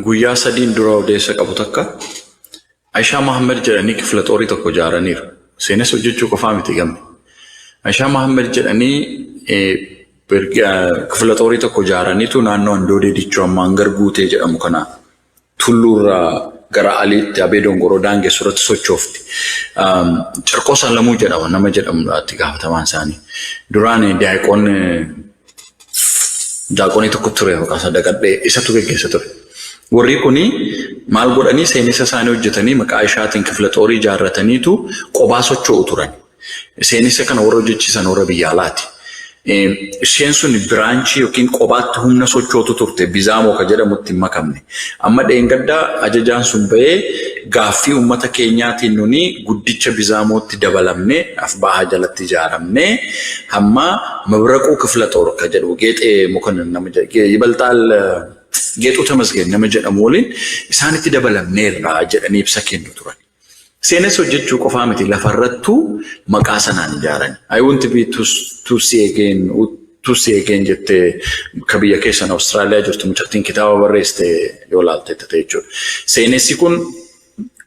Guyyaa sadiin dura odeessa qabu takka Aishaa Mahammed jedhanii kifla xoorii tokko ijaaraniiru. Seenes hojjechuu qofaa miti gamne. Aishaa Mahammed jedhanii kifla xoorii tokko ijaaraniitu naannoo Andoodee Dichoo ammaa Hangar Guutee jedhamu kana tulluurraa gara Aliitti Abee Dongoroo daangessu irratti sochoofti. Cirqoos Alamuu jedhama nama jedhamuudhaatti gaafatamaan isaanii. Duraan daaqonii tokko ture maqaa sadaqadhee isatu geggeessa ture. Warri kuni maal godhanii seenessa isaanii hojjetanii maqaa Aishaatiin kifla xoorii ijaarrataniitu qophaa socho'u turan. Seenessa kana warra hojjechiisan warra biyya alaati. Isheen sun biraanchii yookiin qophaatti humna sochootu turte Bizaamoo ka jedhamutti hin makamne. Amma dheengaddaa ajajaan sun ba'ee gaaffii uummata keenyaatiin nuni guddicha Bizaamootti dabalamne Afbahaa jalatti ijaaramne hamma Mabraquu kifla xoor ka jedhu Geexee Mokonnin nama Yibalxaal Geexuu Tamasgeen nama jedhamu waliin isaanitti dabalamneerra jedhanii ibsa kennu turan. Seenes hojjechuu qofaa miti lafarrattuu maqaa sanaan ijaaran. I want to be to see again jettee ka biyya keessan Awustiraaliyaa jirtu mucattiin kitaaba barreessite yoo laalte ta'e jechuudha. Seenessi kun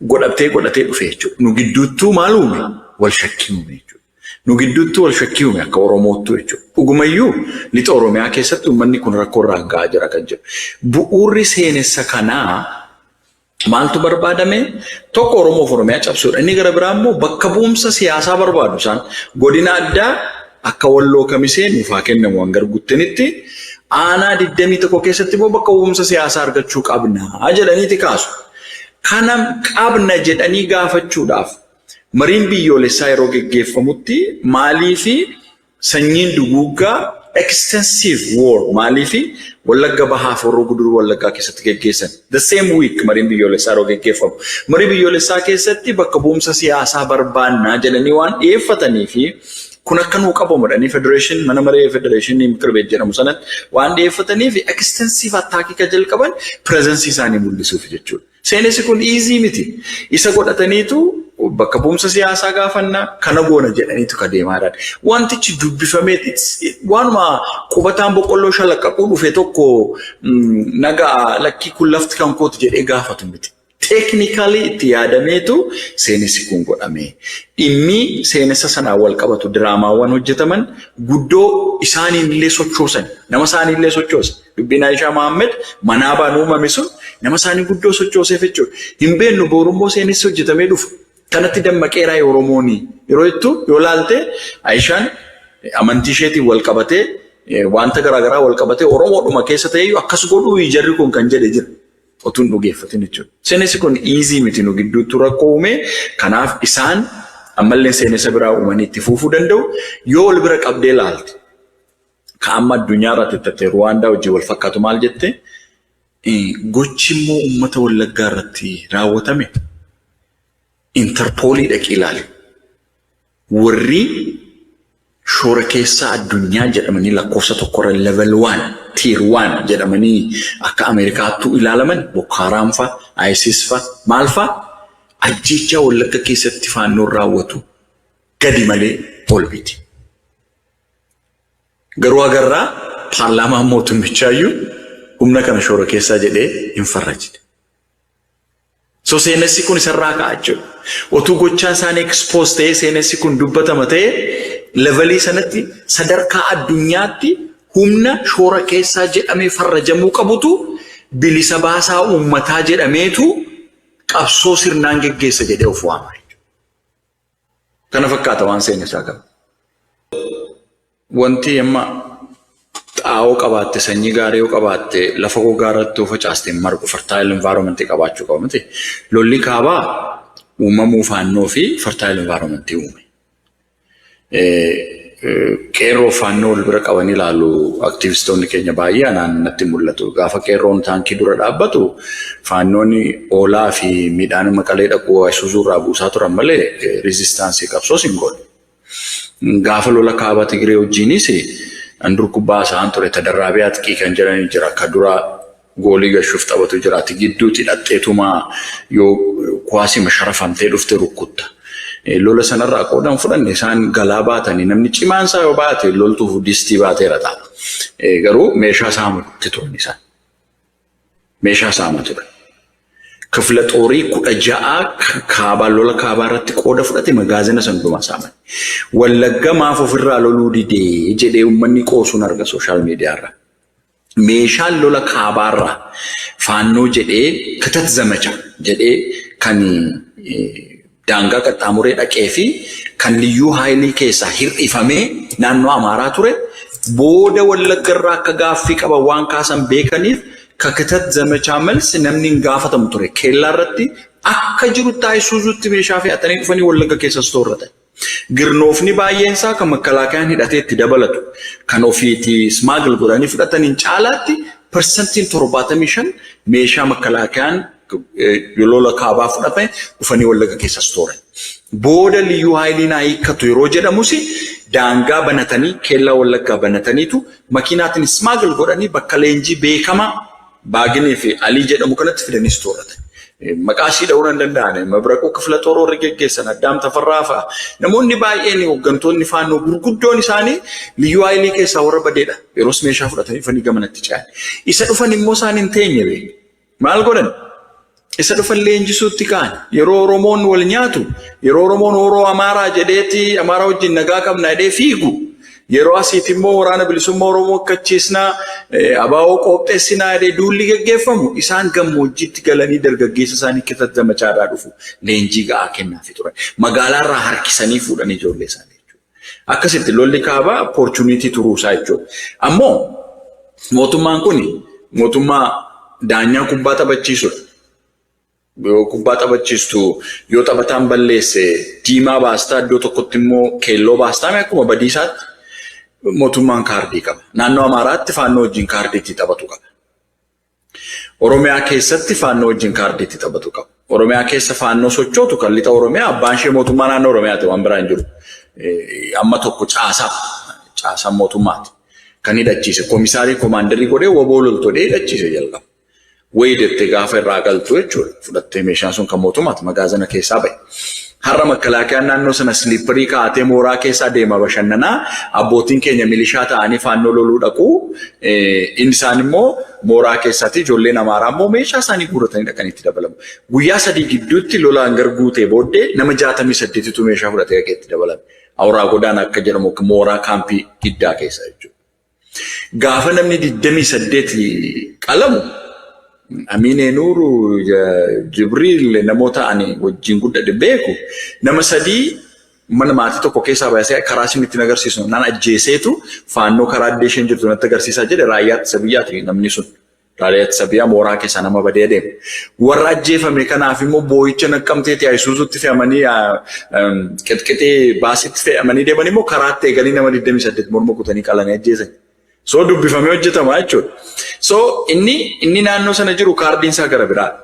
godhatee dhufe jechuudha. Nu gidduuttuu maal uume? Wal shakkii uume jechuudha. Nu gidduuttuu wal shakkii uume akka Oromoottu jechuudha. Dhugumayyuu lixa Oromiyaa keessatti uummanni kun rakkoo irraa ga'aa jira kan jedhu. Bu'uurri seenessa kanaa maaltu barbaadame? Tokko Oromoof Oromiyaa cabsuudha. Inni gara biraa immoo bakka bu'umsa siyaasaa barbaadu isaan godina addaa akka Walloo Kamisee nuuf haa kennamu Hangar Guuteenitti aanaa 21 keessatti immoo bakka bu'umsa siyaasaa argachuu qabna jedhaniiti kaasu. Kana qabna jedhanii gaafachuudhaaf mariin biyyoolessaa yeroo geggeeffamutti maalii fi sanyiin duguuggaa extensive war maalii fi Wallagga Bahaaf Horroo Guduruu Wallaggaa keessatti geggeessan. The same week mariin biyyoolessaa yeroo geggeeffamu. Marii biyyoolessaa keessatti bakka bu'umsa siyaasaa barbaannaa jedhanii waan dhiyeeffatanii fi kun akka nuu qabamudhanii federation mana maree federation mikir beet jedhamu sanatti waan dhiyeeffatanii fi extensive attack ka jalqaban presence isaanii mul'isuuf jechuudha. Seenessi kun easy miti. Isa godhataniitu bakka bu'umsa siyaasaa gaafannaa kana goona jedhaniitu ka deemaadhaan. Wantichi dubbifamee waanuma qubataan boqqolloo shalaqqaquu dhufe tokko nagaa lakkii kun lafti kan kooti jedhee gaafatu miti. Technically itti yaadameetu seenessi kun godhame. Dhimmi seenessa sanaa wal qabatu diraamaawwan hojjetaman guddoo isaaniillee sochoosan. Nama isaaniillee sochoosan. Dubbiin Aishaa Mahammed manaabaan uumame sun nama isaanii guddoo sochooseef jechuudha. Hin beeknu boorummoo seenessi hojjetamee dhufu. Kanatti dammaqeeraa Oromooni. Yeroo jettu yoo laalte Aishaan amantii isheetiin wal qabatee wanta garaagaraa wal qabatee Oromoodhuma keessa ta'ee akkas godhuu jarri kun kan jedhe jira. Otuun dhugeeffatin jechuudha. Seenessi kun easy miti nu gidduutti rakkoo uume. Kanaaf isaan ammallee seenessa biraa uumanii itti fufuu danda'u. Yoo wal bira qabdee laalte ka amma addunyaa irratti tattee Ruwaandaa wajjin wal fakkaatu maal jette? Gochi immoo uummata Wallaggaa irratti raawwatame Interpoolii dhaqii ilaali. Warri shoora keessaa addunyaa jedhamanii lakkoofsa tokkorra level 1 tier 1 jedhamanii akka Ameerikaattuu ilaalaman Boko Haram fa'a ISIS fa'a maal fa'a ajjeechaa Wallagga keessatti faannoon raawwatu gadi malee ol miti. Garuu agarraa paarlaamaan mootummichaa humna kana shoora keessaa jedhee hin farrajne. So seenessi kun isarraa ka'a jechuudha. Otuu gochaa isaanii expose ta'ee seenessi kun dubbatama ta'ee levelii sanatti sadarkaa addunyaatti humna shoora keessaa jedhamee farrajamuu qabutu bilisa baasaa uummataa jedhameetu qabsoo sirnaan geggeessa jedhee of waama. Kana fakkaata waan seenessaa qaba. Wanti amma xaa'oo qabaatte sanyii gaarii yoo qabaatte lafa gogaa irratti yoo facaaste margu fertile environment qabaachuu qaba miti. Lolli kaabaa uumamuu faannoo fi fertile environment uume. Qeerroo faannoo wal bira qaban ilaalu aktivistoonni keenya baay'ee natti mul'atu. Gaafa qeerroon taankii dura dhaabbatu faannoonni oolaa fi midhaan maqalee dhaquu Isuuzuu irraa buusaa turan malee resistaansii qabsoos hin goone. Gaafa lola kaabaa Tigree wajjinis andur kubbaa isaan ture tadarraabee atqii kan jedhanii jira. Akka dura goolii gashuuf taphatu jiraati. Gidduutti hidhatteetuma yoo kuwaasii masharafamtee dhufte rukkutta. Lola sanarraa qoodan fudhanne isaan galaa baatanii namni cimaan isaa yoo baate loltuuf distii baateera ta'a. Garuu meeshaa isaa murti turan isaan. meeshaa saamaa ture. Kifla xoorii 16 kaabaa lola kaabaa irratti qooda fudhate magaazina sandumaa saaman. Wallagga maaf ofirraa loluu didee jedhee uummanni qoosuun arga sooshaal miidiyaarra. Meeshaan lola kaabaarraa faannoo jedhee kitat zamacha jedhee kan daangaa qaxxaamuree dhaqee fi kan liyyuu haayilii keessaa hir'ifamee naannoo Amaaraa ture booda Wallaggarraa akka gaaffii qaba waan kaasan beekaniif kakitat zamachaa malsi namni hin gaafatamu ture. Keellaa irratti akka jiru taayisuuzutti meeshaa fe'atanii dhufanii Wallagga keessas toorratan. Girnoofni baay'een isaa kan makkalaakayaan hidhatee itti dabalatu kan ofiiti smaagil godhanii fudhataniin caalaatti persentiin 75 meeshaa makkalaakayaan lola kaabaa fudhatanii dhufanii Wallagga keessas tooran. Booda liyyuu haayiliin hiikkatu yeroo jedhamus daangaa banatanii keellaa Wallaggaa banataniitu makiinaatiin smaagil godhanii bakka leenjii beekamaa Baaginii fi Alii jedhamu kanatti fidanii tooratan. Maqaashii dha'uun hin danda'ane mabraqoo kifla xooroo irra geggeessan Addaam Tafarraa fa'a. Namoonni baay'een hooggantoonni faannoo gurguddoon isaanii liyyuu haayilii keessaa warra badeedha. Yeroos meeshaa fudhatanii fanii gamanatti ce'an. Isa dhufan immoo isaan hin teenye beeku. Maal godhan? Isa dhufan leenjisuutti kaan yeroo Oromoon wal nyaatu yeroo Oromoon Oroo Amaaraa jedheeti Amaaraa wajjin nagaa qabna jedhee fiigu. Yeroo asiitti immoo waraana bilisummaa Oromoo akkachiisnaa abaa'oo qopheessinaa jedhee duulli geggeeffamu isaan gammoojjiitti galanii dargaggeessa isaanii kitat zamachaadhaa dhufu leenjii ga'aa kennaafii turan. Magaalaarraa harkisanii fuudhanii ijoollee isaanii jechuudha. Akkasitti lolli kaabaa opportunity turuusaa jechuudha. Ammoo mootummaan kun mootummaa daanyaa kubbaa taphachiisudha. Yoo kubbaa taphachiistu yoo taphataan balleesse diimaa baastaa iddoo tokkotti immoo keelloo baastaa akkuma badiisaatti. Mootummaan kaardii qaba. Naannoo Amaaraatti faannoo wajjin kaardii itti taphatu qaba. Oromiyaa keessatti faannoo wajjin kaardii itti taphatu qaba. Oromiyaa keessa faannoo sochootu kan lixa Oromiyaa abbaan ishee mootummaa naannoo Oromiyaati waan biraa hin jiru. Amma tokko caasaa mootummaati. Kan hidhachiise komisaarii koomaandarii godhee waboo loltoodhee hidhachiise jalqaba. Wayii jettee gaafa irraa galtu jechuudha. Fudhattee meeshaan sun kan mootummaati magaazina keessaa bahe. Har'a makkalaakayaan naannoo sana siliipparii kaa'atee mooraa keessaa deema bashannanaa abbootiin keenya milishaa ta'anii faannoo loluu dhaqu inni isaan immoo mooraa keessatti ijoolleen Amaaraa immoo meeshaa isaanii guuratanii dhaqanii itti dabalamu. Guyyaa 3 gidduutti lolaan garguutee booddee nama 68tu meeshaa fudhatee dhaqee itti dabalame. Awuraa godaan akka jedhamu mooraa kaampii giddaa keessa jechuudha. Gaafa namni 28 qalamu Aminee Nuuru Jibriil namoota ani wajjin guddadhe beeku nama 3 mana maatii tokko keessaa baasee karaa isin itti agarsiisu naan ajjeeseetu faannoo karaa addeeshin jirtu natti agarsiisaa jedhe raayyaa ittisa biyyaati namni sun raayyaa ittisa biyyaa mooraa keessaa nama badee deema. Warra ajjeefame kanaaf immoo boo'icha naqqamteeti Ayisuuzutti fe'amanii qixqixee baasitti fe'amanii deeman immoo karaatti eeganii nama 28 morma kutanii qalanii ajjeesan. So dubbifamee hojjetama jechuudha. So inni naannoo sana jiru kaardiin isaa gara biraadha.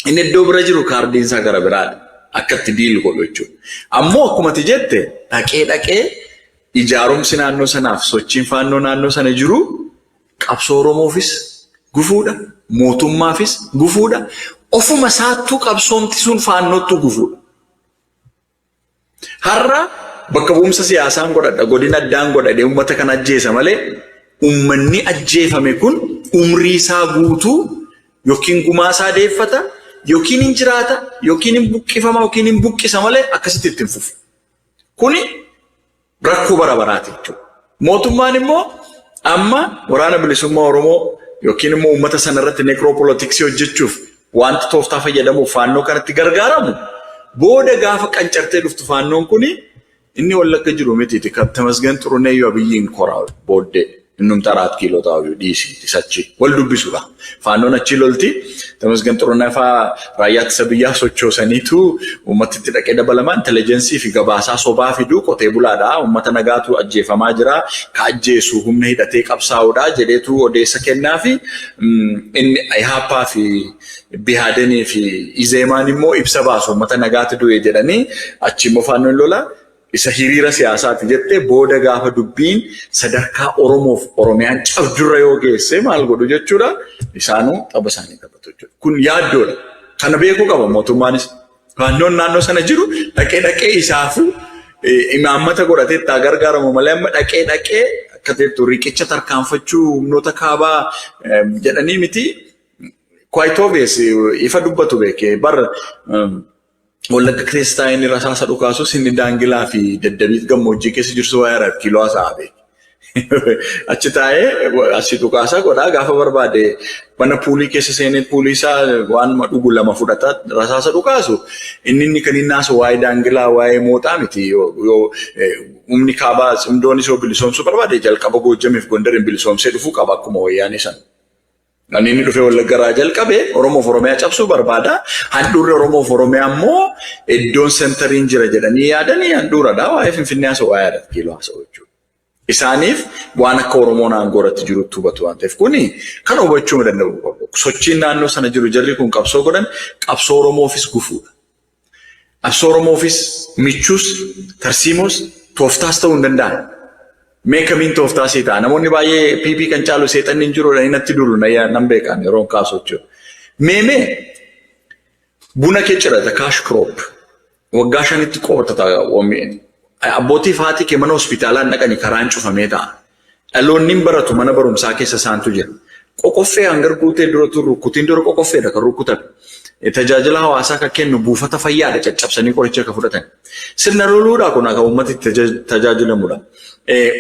Inni iddoo bira jiru kaardiin isaa gara biraadha. Akkatti diil godhu jechuudha. Ammoo akkuma ati jette dhaqee ijaarumsi naannoo sanaaf sochiin faannoo naannoo sana jiru qabsoo Oromoofis gufuudha. Mootummaafis gufuudha. Ofuma isaattuu qabsoomti sun faannoottu gufuudha. Har'a bakka bu'umsa siyaasaan godhadha godina addaan godhadhe uummata kan ajjeesa malee ummanni ajjeefame kun umrii isaa guutuu yookiin gumaa isaa deeffata yookiin hin jiraata yookiin hin buqqifama yookiin hin buqqisa malee akkasitti ittiin fufu. Kuni rakkoo bara baraati jechuudha. Mootummaan immoo amma waraana bilisummaa Oromoo yookiin immoo uummata sana irratti nekiroopolitiksii hojjechuuf wanti tooftaa fayyadamuuf faannoo kanatti gargaaramu booda gaafa qancartee dhuftu faannoon kuni inni Wallagga jiru miti kan Tamasgan Xuruneeyyoo Abiyyiin koraa booddee innum 4 kiiloo ta'u dhiisi isachi wal dubbisuudha. Faannoon achi lolti Tamasgan Xuruneeffaa raayyaa ittisa biyyaa sochoosaniitu uummatitti dhaqee dabalamaa intelligensii fi gabaasaa sobaa fiduu qotee bulaadha. Uummata nagaatu ajjeefamaa jira. Ka ajjeesu humna hidhatee qabsaa'uudha jedheetu odeessa kennaa fi inni Ihaappaa fi Bihaadenii fi Izeemaan immoo ibsa baasu uummata nagaatu du'e jedhanii achi immoo faannoon lolaa. Isa hiriira siyaasaati jettee booda gaafa dubbiin sadarkaa Oromoof Oromiyaan cabdurra yoo geesse maal godhu jechuudha. Isaanuu tapha isaanii taphatu jechuudha. Kun yaaddoodha. Kana beekuu qaba mootummaanis. Faannoon naannoo sana jiru dhaqee isaafuu imaammata godhatee itti gargaaramu malee amma dhaqee akka ta'etu riqicha tarkaanfachuu humnoota kaabaa jedhanii miti quite obvious if dubbatu beeke bar wallagga Kiristaayinii rasaasa dhukaasu sinni daangilaa fi daddabiit gammoojjii keessa jirsu waa yaraaf kiiloo asaabe. Achi taa'ee achi dhukaasaa godhaa gaafa barbaade mana puulii keessa seenee puulii isaa waan dhugu lama fudhataa rasaasa dhukaasu inni kan inni naasu waa'ee daangilaa waa'ee mootaa miti yoo humni kaabaa cimdoonis yoo bilisoomsuu barbaade jalqaba Goojjamiif Gondariin bilisoomsee dhufuu qaba akkuma wayyaanee san. Inni dhufee wallaggaraa jalqabee Oromoof Oromiyaa cabsuu barbaada. Handhuurri Oromoof Oromiyaa immoo iddoon seentariin jira jedhanii yaadanii handhuuradha. Waa'ee Finfinnee haasa'u waa'ee yaadata kiiloo haasa'u jechuudha. Isaaniif waan akka Oromoon aangooratti jirutti hubatu waan ta'eef kuni kan hubachuu danda'u. Sochiin naannoo sana jiru jarri kun qabsoo godhan qabsoo Oromoofis gufuudha. Qabsoo Oromoofis michuus tarsiimoos tooftaas ta'uu hin danda'an. Meekamiin tooftaa sii ta'a. Namoonni baay'ee PP kan caalu seexanni hin jiruudha inatti dulu nan beekan yeroo kaasu jechuudha. Meemee buna kee cirata kaash crop waggaa 5tti qootata oomishee. Abbootii fi haati kee mana hospitaalaa dhaqanii karaan cufamee ta'a. Dhaloonni baratu mana barumsaa keessa isaantu jira. Qoqqoffee hangar guutee dura turu kutiin dura qoqqoffeedha kan rukutan. Tajaajila hawaasaa kan kennu buufata fayyaadha caccabsanii qoricha akka fudhatan. Sirna loluudhaa kun akka uummati tajaajilamudha.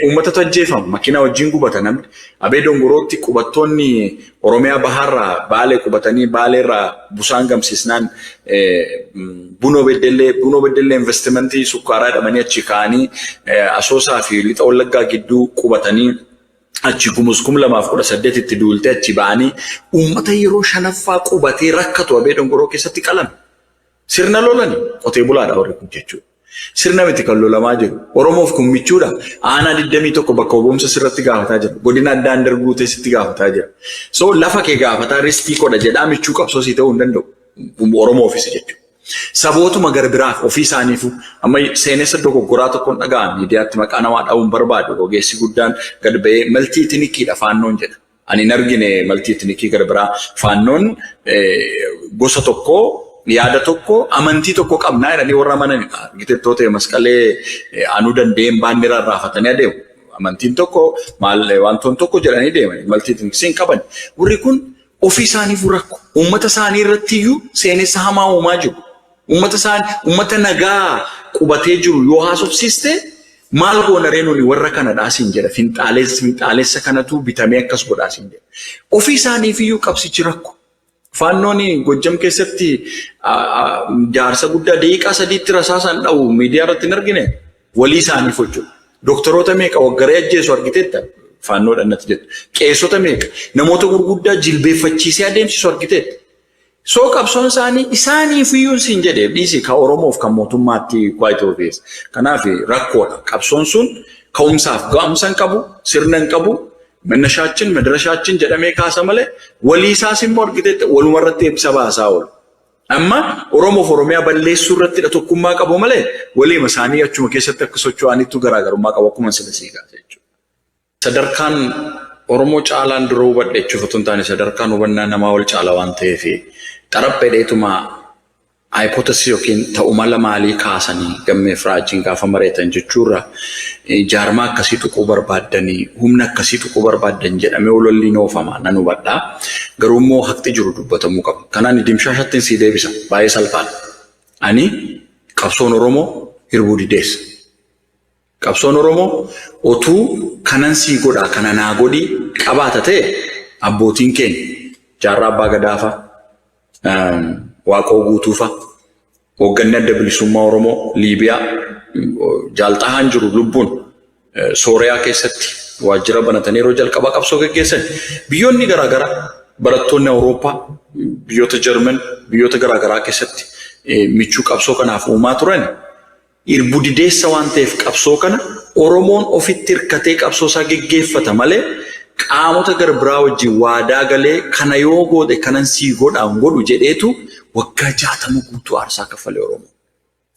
Uummatatu ajjeefama makiinaa wajjin gubata namni. Abee Dongorootti qubattoonni Oromiyaa baharraa Baalee qubatanii Baaleerraa busaan gamsiisnaan Bunoo Beddellee investimentii sukkaaraa jedhamanii achi ka'anii Asoosaa fi lixa Wallaggaa gidduu qubatanii achi Gumuz 2018 itti duultee achi ba'anii uummata yeroo 5ffaa qubatee rakkatu Abee Dongoroo keessatti qalame. Sirna lolani qotee bulaadha warri kun jechuudha. Sirna miti kan lolamaa jiru. Oromoof kun michuudha. Aanaa 21 bakka hubomsa sirratti gaafataa jira. Godina addaan darbuutee sitti gaafataa jira. So lafa kee gaafataa riskii godha jedhaa michuu qabsoo sii ta'uu hin danda'u. Oromoofis jechuudha. Sabootuma garbiraaf ofii isaaniifu amma seenessa dogoggoraa tokkoon dhaga'an miidiyaatti maqaa namaa dhabuun barbaadu ogeessi guddaan gad ba'ee maltii itinikiidha faannoon jedha. Ani hin argine maltii itinikii garbiraa faannoon gosa tokkoo yaada tokko amantii tokko qabnaa jedhanii warra amananidha. Arkitektoota masqalee anuu danda'een baandiraa raafatanii adeemu. Amantiin tokko wantoon tokko jedhanii deemanii maltii itiniksiin qaban. Warri kun ofii isaaniif rakko. Uummata isaanii irratti iyyuu seenessa hamaa uumaa jiru. Uummata nagaa qubatee jiru yoo haasofsiiste maal goona reenuuni warra kana dhaasiin jedha. Finxaaleessa kanatu bitamee akkas godhaasiin jedha. Ofii isaaniif iyyuu qabsichi rakko. Faannooni Gojjam keessatti jaarsa guddaa daqiiqaa 3tti rasaasaan dha'u miidiyaa irratti hin argine walii isaaniif hojjetu. Doktoroota meeqa waggaree ajjeesu argiteetta faannoodhaan natti jettu. Qeessota meeqa namoota gurguddaa jilbeeffachiisee adeemsisu argiteetta. Soo qabsoon isaaniif iyyuu siin jedhee dhiisii kan Oromoof kan mootummaatti quite obvious. Kanaaf rakkoodha. Qabsoon sun ka'umsaaf ga'umsa hin qabu, sirna hin qabu. Mannashaachin madrashaachin jedhamee kaasa malee walii isaas immoo argiteetta waluma irratti eebisa baasaa oolu. Amma Oromoof Oromiyaa balleessuu irratti tokkummaa qabu malee waliima isaanii achuma keessatti akka socho'aniitu garaagarummaa qabu akkuma sila siigaa jechuudha. Sadarkaan Oromoo caalaan dura hubadhe jechuuf otoo hin taane sadarkaan hubannaa namaa ol caala waan ta'eef xarapheedheetuma hypothesis yookiin ta'umala maalii kaasanii gammee firaajiin gaafa mareetan jechuurra jaarmaa akkasii tuquu barbaaddanii humna akkasii tuquu barbaaddan jedhamee ololli noofama nan hubadhaa. Garuu immoo haqxi jiru dubbatamuu qaba. Kanaan dimshaashattiin sii deebisa baay'ee salphaadha. Ani qabsoon Oromoo hirbuu dideessa. Qabsoon Oromoo otuu kanan sii godhaa kana naa godhii qabaata ta'e abbootiin keenya jaarraa abbaa gadaafa Waaqoo guutuufa hoogganni adda bilisummaa Oromoo Liibiyaa jaalxahaan jiru lubbuun Sooriyaa keessatti waajjira banatanii yeroo jalqabaa qabsoo gaggeessan biyyoonni garaagaraa barattoonni Awurooppaa biyyoota Jarman biyyoota garaagaraa keessatti michuu qabsoo kanaaf uumaa turan hirbuu dideessa waan ta'eef qabsoo kana Oromoon ofitti hirkatee qabsoo isaa gaggeeffata malee qaamota garbiraa wajjin waadaa galee kana yoo godhe kanan sii godhaan godhu jedheetu waggaa 60 guutuu aarsaa kaffalee Oromoo.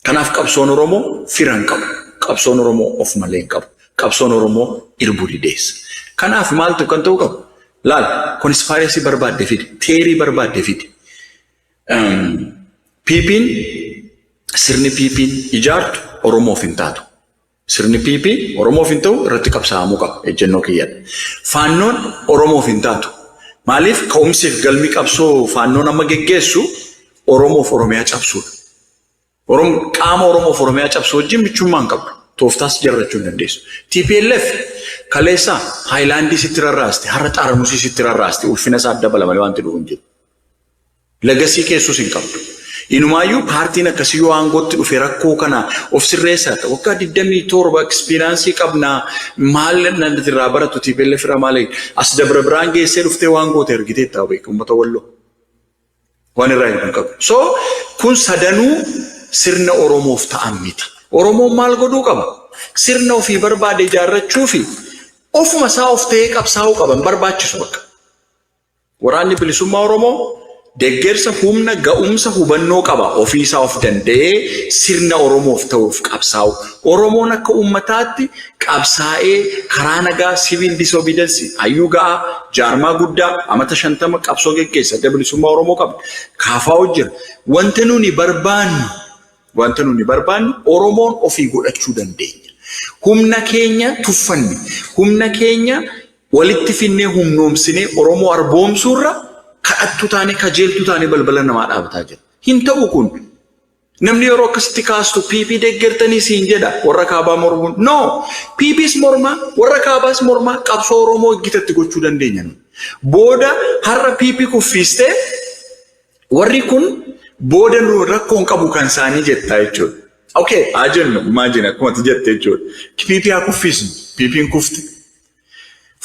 Kanaaf qabsoon Oromoo firan qabu. Qabsoon Oromoo of malee qabu. Qabsoon Oromoo hirbuu dideessa. Kanaaf maaltu kan ta'u qabu? Laal konspiraasii barbaadde fidi. Teerii barbaadde fidi. PP'n sirni PP'n ijaartu Oromoof hin taatu. Sirni PP Oromoof hin ta'u irratti qabsaa'amuu qaba ejjennoo kiyyadha. Faannoon Oromoof hin taatu. Maaliif ka'umsiif galmi qabsoo faannoon amma geggeessu Oromoof Oromiyaa cabsuudha. Qaama Oromoof Oromiyaa cabsuu wajjin michummaan qabdu. Tooftaas jarrachuu hin dandeessu. TPLF kaleessa Haayilaandii sitti rarraaste, har'a xaaramusii sitti rarraaste, ulfina isaa dabala malee wanti dhufu hin jiru. Legasii keessus hin qabdu. Inumaayyuu paartiin akkasii yoo aangootti dhufe rakkoo kana of sirreessaa ta'u waggaa 27 ekspiriyaansii qabnaa maal nanti irraa baratu TPLF irraa maal as Dabra Biraan geessee dhuftee waan goote ergitee ta'u beeku uummata Walloo. Waan irraa hin qabu. So kun sadanuu sirna Oromoof ta'an miti. Oromoon maal godhuu qaba? Sirna ofii barbaade ijaarrachuu fi ofuma isaa of ta'ee qabsaa'uu qaban barbaachisu bakka. Waraanni bilisummaa Oromoo deeggarsa humna ga'umsa hubannoo qaba ofiisaa of danda'ee sirna Oromoof ta'uuf qabsaa'u. Oromoon akka uummataatti qabsaa'ee karaa nagaa civil disobedience hayyuu ga'aa jaarmaa guddaa amata 50 qabsoo geggeessa bilisummaa Oromoo qabda. Kaafaa hojjira. Wanti nuni barbaannu Oromoon ofii godhachuu dandeenya. Humna keenya tuffanne, humna keenya walitti finnee humnoomsinee Oromoo arboomsuurra kadhattu taane kajeeltu taane balbala namaa dhaabataa jira. Hin ta'u kun namni yeroo akkasitti kaastu PP deeggartanii siin jedha warra kaabaa mormuun. No, PPs mormaa warra kaabaas mormaa qabsoo Oromoo eeggitatti gochuu dandeenya. Booda har'a PP kuffistee warri kun booda rakkoon qabu kan isaanii jettaa jechuudha. Okay, ajennu imagine akkuma ati jette jechuudha. PP haa kuffisnu, PP hin kufte.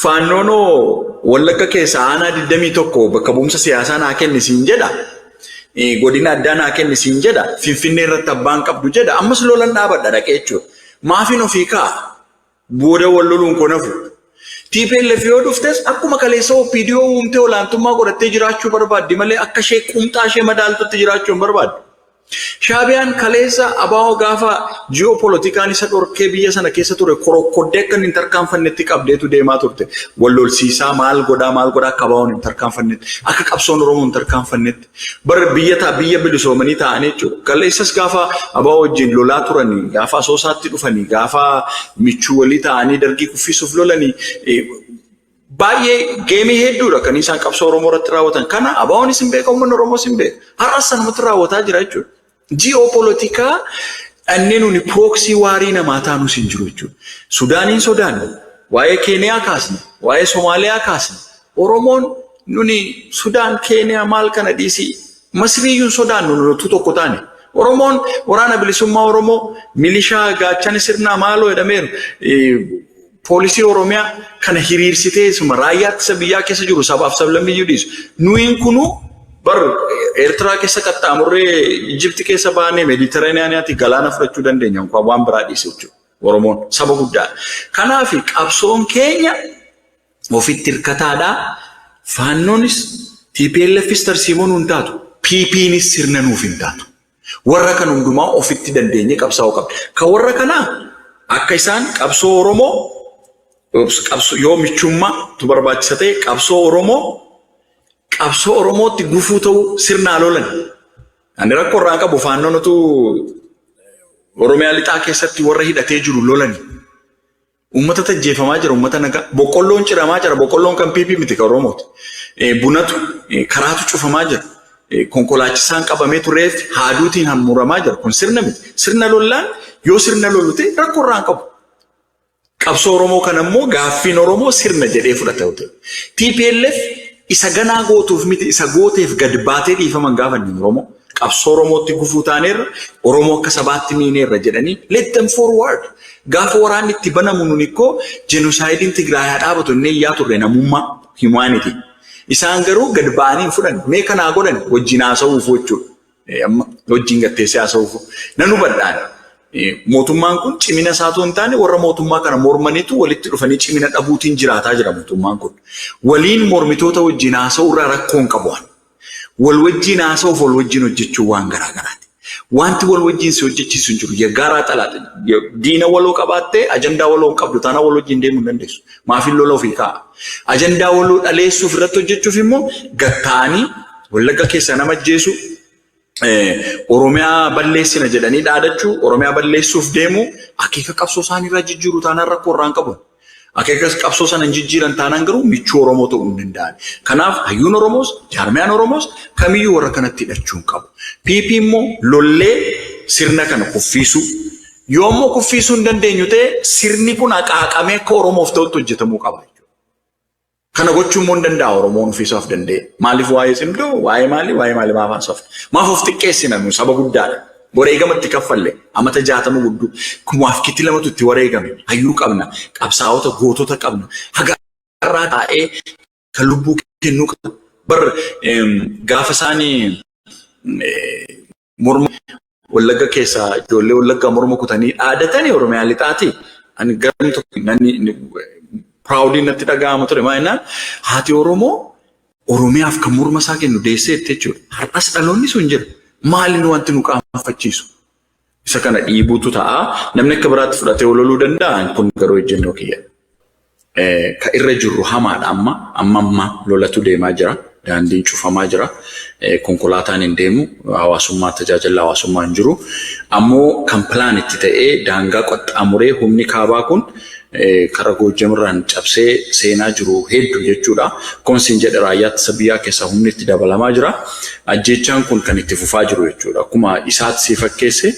Faannoonoo Wallagga keessa aanaa 21 bakka bu'umsa siyaasaa naa kenni siin jedha. Godina addaa naa kenni siin jedha. Finfinnee irratti abbaan qabdu jedha. Ammas lolan dhaabadha dhaqee jechuudha. Maafin ofii kaa'a. Booda wal loluun kun hafu. TPLF yoo dhuftes akkuma kaleessa OPDO uumtee olaantummaa godhattee jiraachuu barbaaddi malee akka ishee qumxaa ishee madaaltutti jiraachuu hin barbaaddu. Shaabiyaan kaleessa abaa'oo gaafa ji'oopolitikaan isa dhorkee biyya sana keessa ture korokkoddee akka hin tarkaanfannetti qabdeetu deemaa turte. Wallolsiisaa maal godhaa akka abaa'oon hin tarkaanfannetti akka qabsoon Oromoo hin tarkaanfannetti. Bara biyya bilisoomanii ta'anii jechuudha. Kaleessas gaafa abaa'oo wajjin lolaa turanii gaafa asoosaatti dhufanii gaafa michuu walii ta'anii dargii kuffisuuf lolanii baay'ee geemii hedduudha kan isaan qabsoo Oromoo irratti raawwatan. Kana abaa'oonis hin beeku uummanni Oromoos hin beeku. Har'as sanumatti raawwataa jira jechuudha. Ji'oopolitikaa anneen nuni pirooksii waarii namaa taanus hin jiru jechuudha. Sudaaniin sodaanne, waa'ee Keeniyaa kaasne, waa'ee Somaaliyaa kaasne. Oromoon nuni Sudaan Keeniyaa maal kana dhiisii Masriiyyuun sodaannu nutu tokko taane. Oromoon waraana bilisummaa Oromoo milishaa gaachana sirnaa maaloo jedhameeru. Poolisii Oromiyaa kana hiriirsitee raayyaa ittisa biyyaa keessa jiru sabaaf sablammiyyuu dhiisu. Nuyin kunuu bar Eertiraa keessa qaxxaamurree Ijipti keessa baanee Meeditiraaniyaaniyaatti galaana fudhachuu dandeenya waan biraa dhiisu jechuudha. Oromoon saba guddaadha. Kanaaf qabsoon keenya ofitti hirkataadhaa. Faannoonis TPLFis tarsiimoon hin taatu. PPnis sirna nuuf hin taatu. Warra kan hundumaa ofitti dandeenye qabsaa'uu qabda. Kan warra kanaa akka isaan qabsoo Oromoo yoo michummaa tu barbaachisa ta'e qabsoo Oromootti gufuu ta'uu sirnaa lolan. Ani rakkoo irraa qabu faannoonatu Oromiyaa lixaa keessatti warra hidhatee jiru lolani. Uummata tajjeefamaa jira, uummata nagaa. Boqqolloon ciramaa jira, boqqolloon kan PP miti kan Oromooti. Bunatu karaatu cufamaa jira. Konkolaachisaan qabamee tureef haaduutiin hammuramaa jira. Kun sirna miti. Sirna lollaan yoo sirna lollu ta'e rakkoo irraa qabu. Qabsoo Oromoo kan ammoo gaaffiin Oromoo sirna jedhee fudhata ta'u. TPLF isa ganaa gootuuf miti isa gooteef gad baatee dhiifaman gaafanne Oromoo. Qabsoo Oromootti gufuu taaneerra Oromoo akka sabaatti miineerra jedhanii let them forward. Gaafa waraanni itti banamu nunikoo jenoosaaydiin Tigraay dhaabatu inni iyyaa turre namummaa humanity. Isaan garuu gad ba'anii hin fudhan. Mee kanaa godhan wajjin haasa'uuf jechuudha. Wajjin gatteessee haasa'uuf. Nan hubadhaan. Mootummaan kun cimina isaatu hin taane warra mootummaa kana mormaniitu walitti dhufanii cimina dhabuutiin jiraataa jira mootummaan kun. Waliin mormitoota wajjin haasa'uu irraa rakkoon qabu. Wal wajjin haasa'uuf wal wajjin hojjechuu waan garaa garaati. Wanti wal wajjin si hojjechiisu hin jiru. Yaggaaraa xalaate diina waloo qabaattee ajandaa waloo qabdu taana wal wajjin deemuu hin dandeessu. Maafin lola ofii kaa'a. Ajandaa waloo dhaleessuuf irratti hojjechuuf immoo gattaanii Wallagga keessa nama ajjeesu Oromiyaa balleessina jedhanii dhaadachuu Oromiyaa balleessuuf deemu akeeka qabsoo isaanii irraa jijjiiruu taanaan rakkoo irraa hin qabu. Akeekas qabsoo sana injijjiiran taanaan garuu michuu Oromoo ta'uu hin danda'an. Kanaaf hayyuun Oromoos, jaarmiyaan Oromoos kamiyyuu warra kanatti hidhachuun qabu. PP immoo lollee sirna kana kuffiisuu. Yoommoo kuffiisuu hin dandeenyu ta'e sirni kun haqaaqamee akka Oromoof ta'utti hojjetamuu qaba. Kana gochuun immoo hin danda'a Oromoon ofiisaaf danda'e. Maaliif waa'ee simdoo, waa'ee maali maaf haasofna? Maaf of xiqqeessina nu saba guddaadha. Wareegamatti kaffalle amata 60 gudduu kumaaf kitti lamatu itti wareegame hayyuu qabna qabsaa'ota gootota qabna hagarraa taa'ee kan lubbuu kennuu qabna bar gaafa isaanii morma Wallagga keessa ijoollee Wallaggaa morma kutanii dhaadatanii Oromiyaa lixaati ani garan tokko nanni proudly natti dhaga'ama ture maayinaan haati Oromoo Oromiyaaf kan morma isaa kennu deesseetti jechuudha har'as dhaloonni sun jira. Maalin wanti nu qaanfachiisu isa kana dhiibuutu ta'a namni akka biraatti fudhatee ololuu danda'an kun garuu ejjennoo kiyya ka irra jirru hamaadha amma lolatu deemaa jira daandiin cufamaa jira konkolaataan hin deemu hawaasummaa tajaajila hawaasummaa hin jiru ammoo kan pilaan itti ta'ee daangaa qaxxaamuree humni kaabaa kun karaa Goojjamirraan cabsee seenaa jiru hedduu jechuudha. Konsiin jedhe raayyaatti sabiyyaa keessa humni itti dabalamaa jira. Ajjechaan kun kan itti fufaa jiru jechuudha. Akkuma isaatti si fakkeesse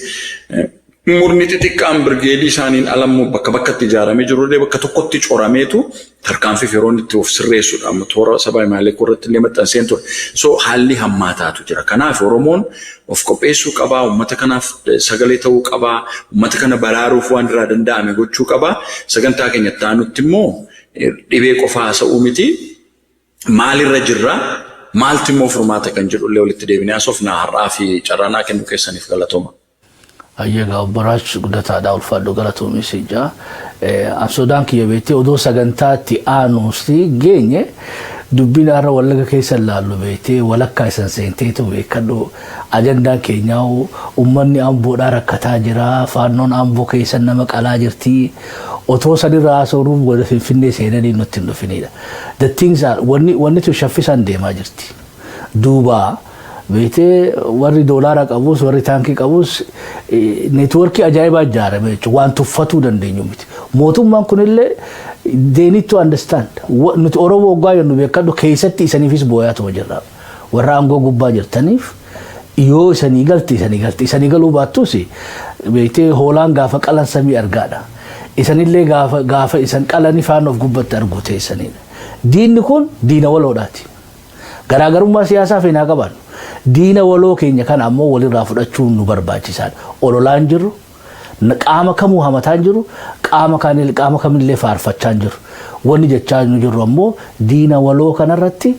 murni xixiqqaan birgeedii isaaniin alammoo bakka bakkatti ijaaramee jirullee bakka tokkotti corameetu tarkaanfii yeroon itti of sirreessudha. Amma toora sabaa imaalee irratti illee maxxanseen ture. So haalli hammaataatu jira. Kanaaf Oromoon of qopheessuu qabaa, uummata kanaaf sagalee ta'uu qabaa, uummata kana baraaruuf waan irraa danda'ame gochuu qabaa. Sagantaa keenyatti aanutti immoo dhibee qofaa haasa'uu miti maalirra jirra maalti immoo furmaata kan jedhullee walitti deebinee haasofnaa har'aa fi carraanaa kennu keessaniif galatooma. Ayyaga baraach gudataadha ulfaadho galatoomii sijaa ansodaan kiyya beektee odoo sagantaatti aanuusti geenye dubbina irra Wallagga keessa laallu beektee walakkaa isan seenteetu beekadhu ajandaan keenyaa uummanni Amboodhaa rakkataa jira faannoon Amboo keessa nama qalaa jirti otoo sanirraa haasa'uuf wada Finfinnee seenanii nutti hin dhufinidha. The things are wanni tu shaffisan deemaa jirti. Duuba beektee warri doolaara qabus warri taankii qabus neetwoorkii ajaa'ibaa ijaarame jechuudha waan tuffatuu dandeenyu miti. Mootummaan kunillee they need to understand nuti Oromoo waggaa yennu beekadhu keessatti isaniifis booyaa ta'u jirra. Warra aangoo gubbaa jirtaniif yoo isanii galuu baattus beektee hoolaan gaafa qalan samii argaadha. Isanillee gaafa isan qalanii faan of gubbatti argu teessanidha. Diinni kun diina waloodhaati. Garaagarummaa siyaasaa fi naa qaban. Diina waloo keenya kana ammoo walirraa fudhachuun nu barbaachisaadha. Ololaan jiru, qaama kamuu hamataan jiru, qaama kamillee faarfachaan jiru. Wanni jechaa nu jirru ammoo diina waloo kanarratti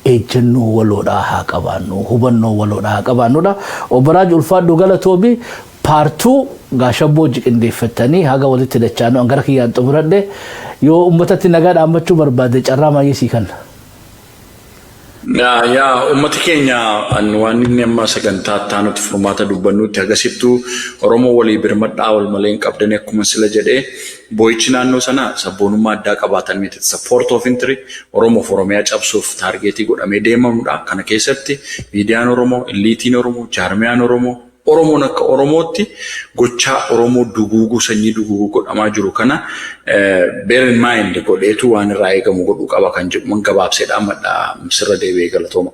ejjennoo waloodhaa haa qabaannu, hubannoo waloodhaa haa qabaannudha. Obboraaj ulfaadhu galatoomi paartuu gaashabboo jiqindeeffatanii haga walitti dachaanu angara kiyyaan xumuradhe yoo ummatatti nagaa dhaammachuu barbaade carraa maayyisii kanna. Yaa ummati keenya waan inni amma sagantaa taanutti furmaata dubbannutti agarsiiftu Oromoo walii birmadhaa wal malee hin qabdanii akkuma sila jedhee boo'ichi naannoo sana sabboonummaa addaa qabaatan miti support of intri Oromoof Oromiyaa cabsuuf taargeetii godhamee deemamudha. Kana keessatti miidiyaan Oromoo, illiitiin Oromoo, jaarmiyaan Oromoo Oromoon akka Oromootti gochaa Oromoo duguuguu sanyii duguuguu godhamaa jiru kana bear in mind godheetu waan irraa eegamu godhuu qaba kan jedhu gabaabseedhaan madda sirra deebi'ee galatooma.